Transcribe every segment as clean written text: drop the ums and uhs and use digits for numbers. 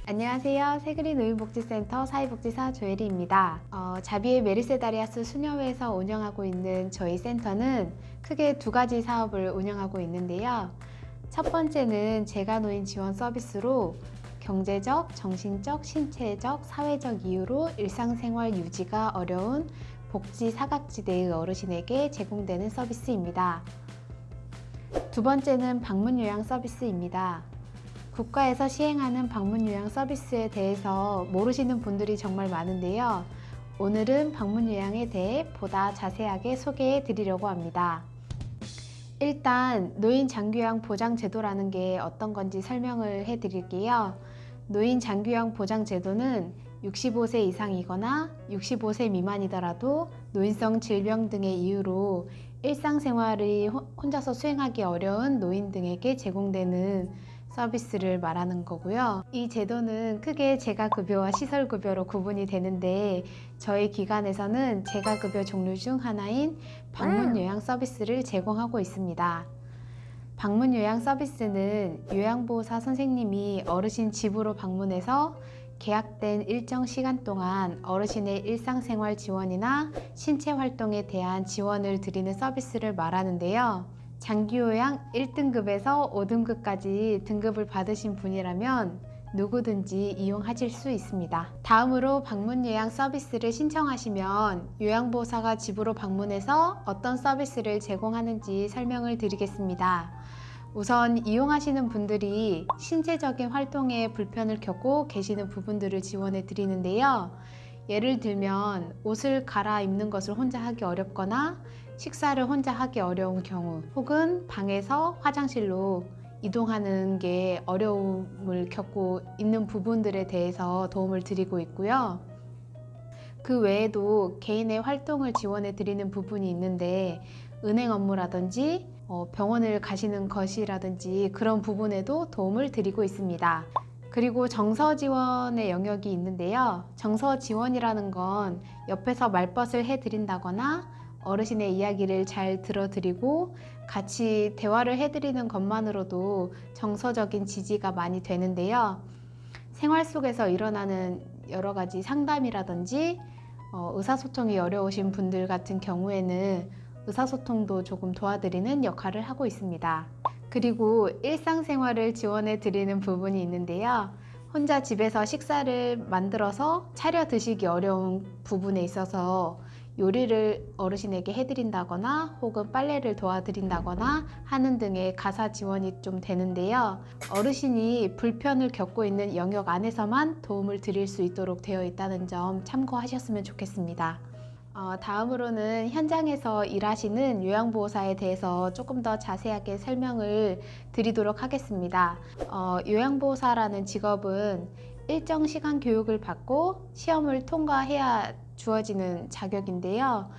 안녕하세요. 새그리 노인복지센터 사회복지사 조혜리입니다. 자비의 메르세다리아스 수녀회에서 운영하고 있는 저희 센터는 크게 두 가지 사업을 운영하고 있는데요. 첫 번째는 재가노인 지원 서비스로 경제적, 정신적, 신체적, 사회적 이유로 일상생활 유지가 어려운 복지 사각지대의 어르신에게 제공되는 서비스입니다. 두 번째는 방문 요양 서비스입니다. 국가에서 시행하는 방문 요양 서비스에 대해서 모르시는 분들이 정말 많은데요. 오늘은 방문 요양에 대해 보다 자세하게 소개해 드리려고 합니다. 일단 노인 장기요양 보장 제도라는 게 어떤 건지 설명을 해 드릴게요. 노인 장기요양 보장 제도는 65세 이상이거나 65세 미만이더라도 노인성 질병 등의 이유로 일상생활을 혼자서 수행하기 어려운 노인 등에게 제공되는 서비스를 말하는 거고요. 이 제도는 크게 재가급여와 시설급여로 구분이 되는데 저희 기관에서는 재가급여 종류 중 하나인 방문요양 서비스를 제공하고 있습니다. 방문요양 서비스는 요양보호사 선생님이 어르신 집으로 방문해서 계약된 일정 시간 동안 어르신의 일상생활 지원이나 신체 활동에 대한 지원을 드리는 서비스를 말하는데요. 장기요양 1등급에서 5등급까지 등급을 받으신 분이라면 누구든지 이용하실 수 있습니다. 다음으로 방문요양 서비스를 신청하시면 요양보호사가 집으로 방문해서 어떤 서비스를 제공하는지 설명을 드리겠습니다. 우선 이용하시는 분들이 신체적인 활동에 불편을 겪고 계시는 부분들을 지원해 드리는데요. 예를 들면 옷을 갈아입는 것을 혼자 하기 어렵거나 식사를 혼자 하기 어려운 경우, 혹은 방에서 화장실로 이동하는 게 어려움을 겪고 있는 부분들에 대해서 도움을 드리고 있고요. 그 외에도 개인의 활동을 지원해 드리는 부분이 있는데 은행 업무라든지 병원을 가시는 것이라든지 그런 부분에도 도움을 드리고 있습니다. 그리고 정서 지원의 영역이 있는데요. 정서 지원이라는 건 옆에서 말벗을 해드린다거나 어르신의 이야기를 잘 들어드리고 같이 대화를 해드리는 것만으로도 정서적인 지지가 많이 되는데요. 생활 속에서 일어나는 여러 가지 상담이라든지 의사소통이 어려우신 분들 같은 경우에는 의사소통도 조금 도와드리는 역할을 하고 있습니다. 그리고 일상생활을 지원해 드리는 부분이 있는데요. 혼자 집에서 식사를 만들어서 차려 드시기 어려운 부분에 있어서 요리를 어르신에게 해드린다거나 혹은 빨래를 도와드린다거나 하는 등의 가사 지원이 좀 되는데요. 어르신이 불편을 겪고 있는 영역 안에서만 도움을 드릴 수 있도록 되어 있다는 점 참고하셨으면 좋겠습니다. 다음으로는 현장에서 일하시는 요양보호사에 대해서 조금 더 자세하게 설명을 드리도록 하겠습니다. 요양보호사라는 직업은 일정 시간 교육을 받고 시험을 통과해야 주어지는 자격인데요.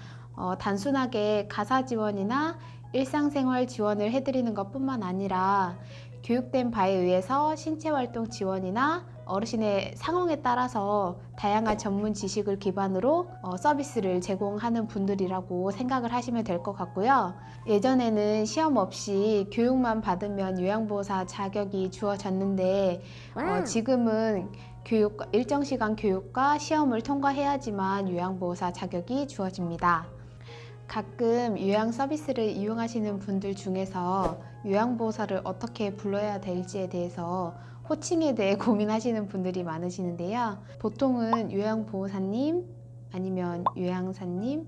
단순하게 가사 지원이나 일상생활 지원을 해드리는 것뿐만 아니라 교육된 바에 의해서 신체활동 지원이나 어르신의 상황에 따라서 다양한 전문 지식을 기반으로 서비스를 제공하는 분들이라고 생각을 하시면 될 것 같고요. 예전에는 시험 없이 교육만 받으면 요양보호사 자격이 주어졌는데 지금은 일정 시간 교육과 시험을 통과해야지만 요양보호사 자격이 주어집니다. 가끔 요양 서비스를 이용하시는 분들 중에서 요양보호사를 어떻게 불러야 될지에 대해서 호칭에 대해 고민하시는 분들이 많으시는데요. 보통은 요양보호사님 아니면 요양사님,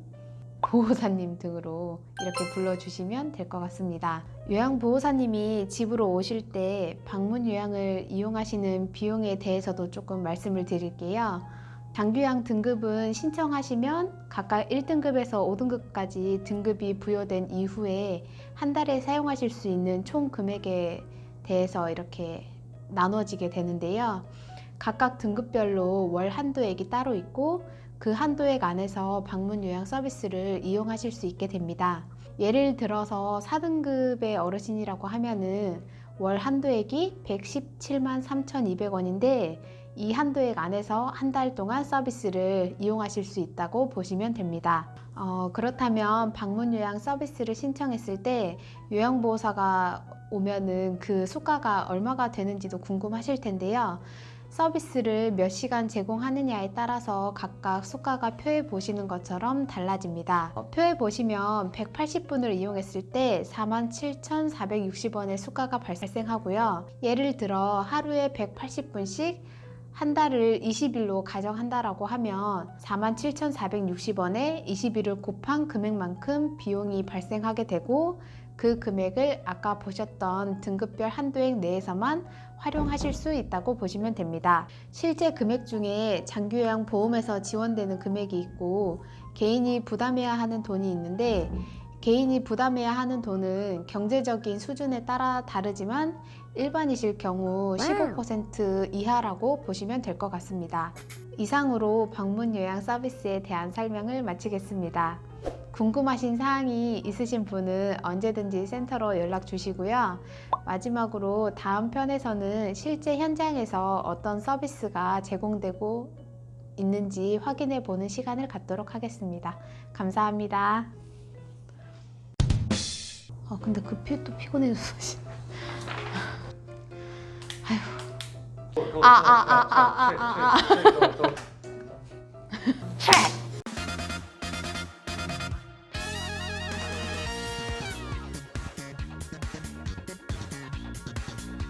보호사님 등으로 이렇게 불러주시면 될 것 같습니다. 요양보호사님이 집으로 오실 때 방문 요양을 이용하시는 비용에 대해서도 조금 말씀을 드릴게요. 장기요양 등급은 신청하시면 각각 1등급에서 5등급까지 등급이 부여된 이후에 한 달에 사용하실 수 있는 총 금액에 대해서 이렇게 나눠지게 되는데요. 각각 등급별로 월 한도액이 따로 있고 그 한도액 안에서 방문 요양 서비스를 이용하실 수 있게 됩니다. 예를 들어서 4등급의 어르신이라고 하면은 월 한도액이 117만 3,200원인데 이 한도액 안에서 한 달 동안 서비스를 이용하실 수 있다고 보시면 됩니다. 그렇다면 방문 요양 서비스를 신청했을 때 요양보호사가 오면은 그 수가가 얼마가 되는지도 궁금하실 텐데요. 서비스를 몇 시간 제공하느냐에 따라서 각각 수가가 표에 보시는 것처럼 달라집니다. 표에 보시면 180분을 이용했을 때 47,460원의 수가가 발생하고요. 예를 들어 하루에 180분씩 한 달을 20일로 가정한다라고 하면 47,460원에 20일을 곱한 금액만큼 비용이 발생하게 되고, 그 금액을 아까 보셨던 등급별 한도액 내에서만 활용하실 수 있다고 보시면 됩니다. 실제 금액 중에 장기요양 보험에서 지원되는 금액이 있고 개인이 부담해야 하는 돈이 있는데, 개인이 부담해야 하는 돈은 경제적인 수준에 따라 다르지만 일반이실 경우 15% 이하라고 보시면 될 것 같습니다. 이상으로 방문 요양 서비스에 대한 설명을 마치겠습니다. 궁금하신 사항이 있으신 분은 언제든지 센터로 연락 주시고요. 마지막으로 다음 편에서는 실제 현장에서 어떤 서비스가 제공되고 있는지 확인해 보는 시간을 갖도록 하겠습니다. 감사합니다. 근데 급히 또 피곤해졌어. 아휴.